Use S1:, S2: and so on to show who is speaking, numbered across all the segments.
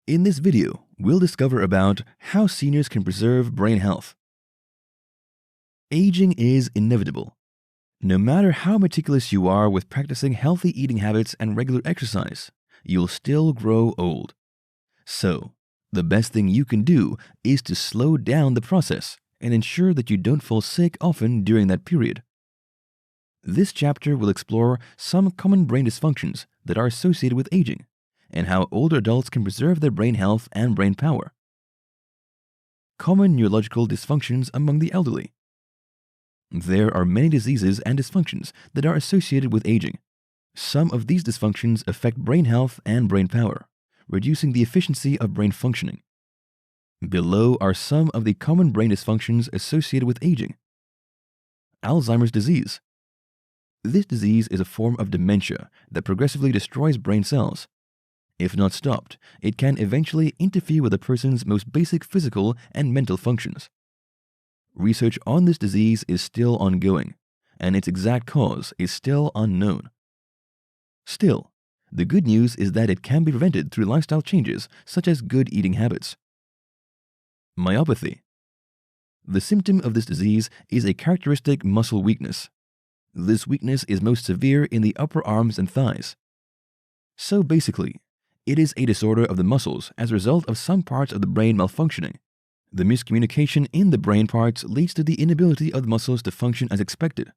S1: In this video, we'll discover about how seniors can preserve brain health. Aging is inevitable. No matter how meticulous you are with practicing healthy eating habits and regular exercise, you'll still grow old. So, the best thing you can do is to slow down the process and ensure that you don't fall sick often during that period. This chapter will explore some common brain dysfunctions that are associated with aging and how older adults can preserve their brain health and brain power. Common neurological dysfunctions among the elderly. There are many diseases and dysfunctions that are associated with aging. Some of these dysfunctions affect brain health and brain power, reducing the efficiency of brain functioning. Below are some of the common brain dysfunctions associated with aging. Alzheimer's disease. This disease is a form of dementia that progressively destroys brain cells. If not stopped, it can eventually interfere with a person's most basic physical and mental functions. Research on this disease is still ongoing, and its exact cause is still unknown. Still, the good news is that it can be prevented through lifestyle changes such as good eating habits. Myopathy. The symptom of this disease is a characteristic muscle weakness. This weakness is most severe in the upper arms and thighs. So basically, it is a disorder of the muscles as a result of some parts of the brain malfunctioning. The miscommunication in the brain parts leads to the inability of the muscles to function as expected.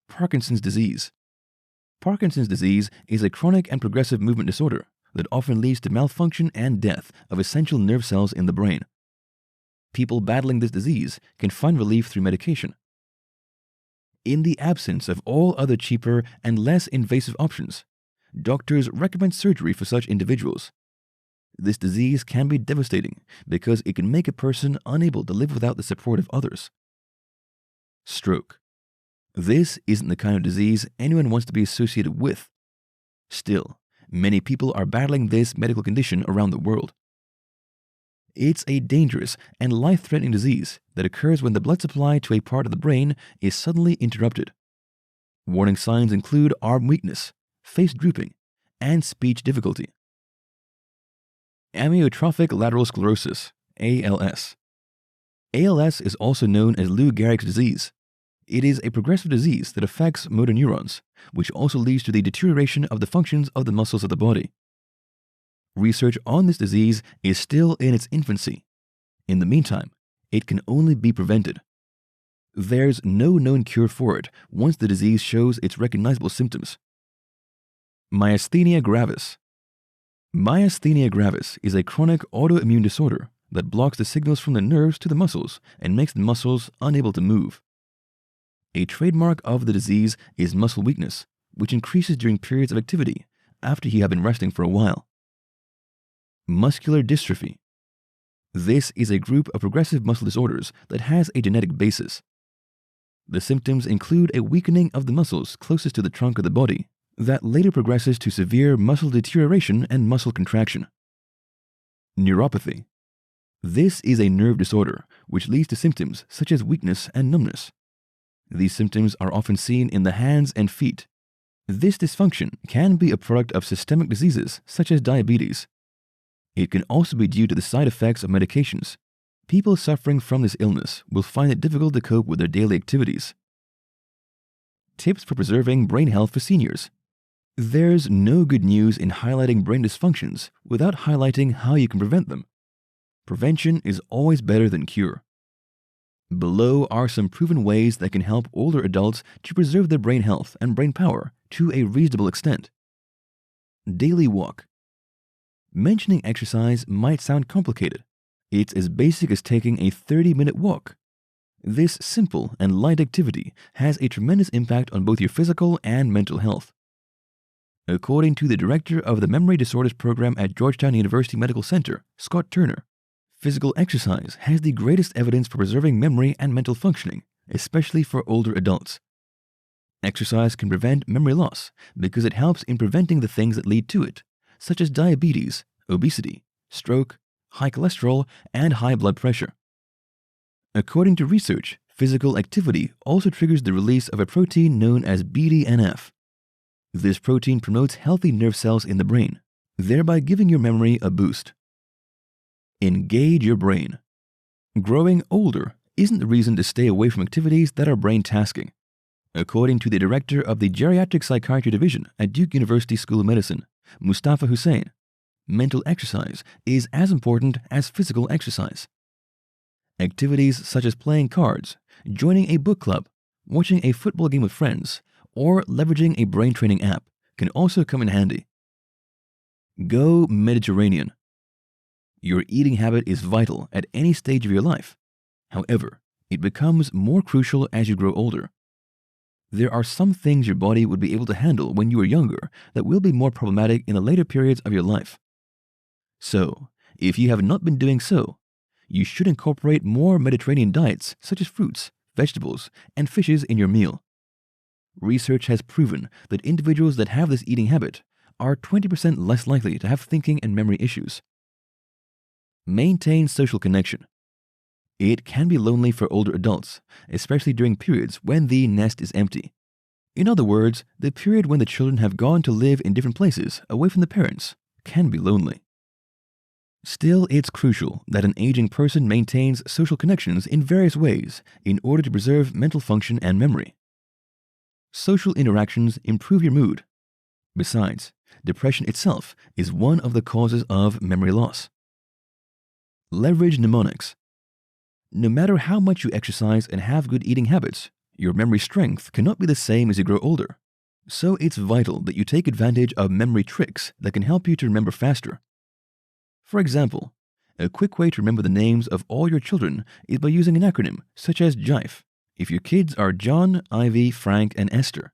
S1: Parkinson's disease. Parkinson's disease is a chronic and progressive movement disorder that often leads to malfunction and death of essential nerve cells in the brain. People battling this disease can find relief through medication. In the absence of all other cheaper and less invasive options, doctors recommend surgery for such individuals. This disease can be devastating because it can make a person unable to live without the support of others. Stroke. This isn't the kind of disease anyone wants to be associated with. Still, many people are battling this medical condition around the world. It's a dangerous and life-threatening disease that occurs when the blood supply to a part of the brain is suddenly interrupted. Warning signs include arm weakness, face drooping, and speech difficulty. Amyotrophic lateral sclerosis, ALS. ALS is also known as Lou Gehrig's disease. It is a progressive disease that affects motor neurons, which also leads to the deterioration of the functions of the muscles of the body. Research on this disease is still in its infancy. In the meantime, it can only be prevented. There's no known cure for it once the disease shows its recognizable symptoms. Myasthenia gravis. Myasthenia gravis is a chronic autoimmune disorder that blocks the signals from the nerves to the muscles and makes the muscles unable to move. A trademark of the disease is muscle weakness, which increases during periods of activity after you have been resting for a while. Muscular dystrophy. This is a group of progressive muscle disorders that has a genetic basis. The symptoms include a weakening of the muscles closest to the trunk of the body that later progresses to severe muscle deterioration and muscle contraction. Neuropathy. This is a nerve disorder which leads to symptoms such as weakness and numbness. These symptoms are often seen in the hands and feet. This dysfunction can be a product of systemic diseases such as diabetes. It can also be due to the side effects of medications. People suffering from this illness will find it difficult to cope with their daily activities. Tips for preserving brain health for seniors. There's no good news in highlighting brain dysfunctions without highlighting how you can prevent them. Prevention is always better than cure. Below are some proven ways that can help older adults to preserve their brain health and brain power to a reasonable extent. Daily walk. Mentioning exercise might sound complicated. It's as basic as taking a 30-minute walk. This simple and light activity has a tremendous impact on both your physical and mental health. According to the director of the Memory Disorders Program at Georgetown University Medical Center, Scott Turner, physical exercise has the greatest evidence for preserving memory and mental functioning, especially for older adults. Exercise can prevent memory loss because it helps in preventing the things that lead to it, such as diabetes, obesity, stroke, high cholesterol, and high blood pressure. According to research, physical activity also triggers the release of a protein known as BDNF. This protein promotes healthy nerve cells in the brain, thereby giving your memory a boost. Engage your brain. Growing older isn't the reason to stay away from activities that are brain-tasking. According to the director of the Geriatric Psychiatry Division at Duke University School of Medicine, Mustafa Hussain, mental exercise is as important as physical exercise. Activities such as playing cards, joining a book club, watching a football game with friends, or leveraging a brain training app can also come in handy. Go Mediterranean. Your eating habit is vital at any stage of your life. However, it becomes more crucial as you grow older. There are some things your body would be able to handle when you were younger that will be more problematic in the later periods of your life. So, if you have not been doing so, you should incorporate more Mediterranean diets such as fruits, vegetables, and fishes in your meal. Research has proven that individuals that have this eating habit are 20% less likely to have thinking and memory issues. Maintain social connection. It can be lonely for older adults, especially during periods when the nest is empty. In other words, the period when the children have gone to live in different places away from the parents can be lonely. Still, it's crucial that an aging person maintains social connections in various ways in order to preserve mental function and memory. Social interactions improve your mood. Besides, depression itself is one of the causes of memory loss. Leverage mnemonics. No matter how much you exercise and have good eating habits, your memory strength cannot be the same as you grow older. So it's vital that you take advantage of memory tricks that can help you to remember faster. For example, a quick way to remember the names of all your children is by using an acronym such as JIFE, if your kids are John, Ivy, Frank, and Esther.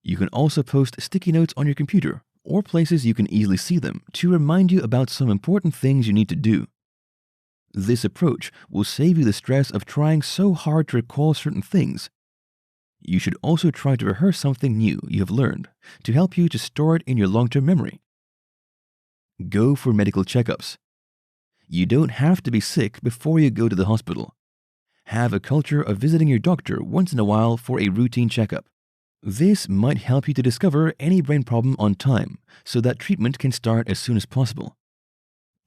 S1: You can also post sticky notes on your computer or places you can easily see them to remind you about some important things you need to do. This approach will save you the stress of trying so hard to recall certain things. You should also try to rehearse something new you have learned to help you to store it in your long-term memory. Go for medical checkups. You don't have to be sick before you go to the hospital. Have a culture of visiting your doctor once in a while for a routine checkup. This might help you to discover any brain problem on time so that treatment can start as soon as possible.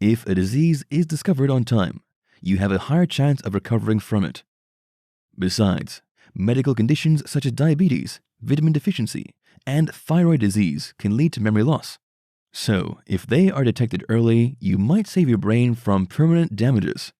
S1: If a disease is discovered on time, you have a higher chance of recovering from it. Besides, medical conditions such as diabetes, vitamin deficiency, and thyroid disease can lead to memory loss. So, if they are detected early, you might save your brain from permanent damages.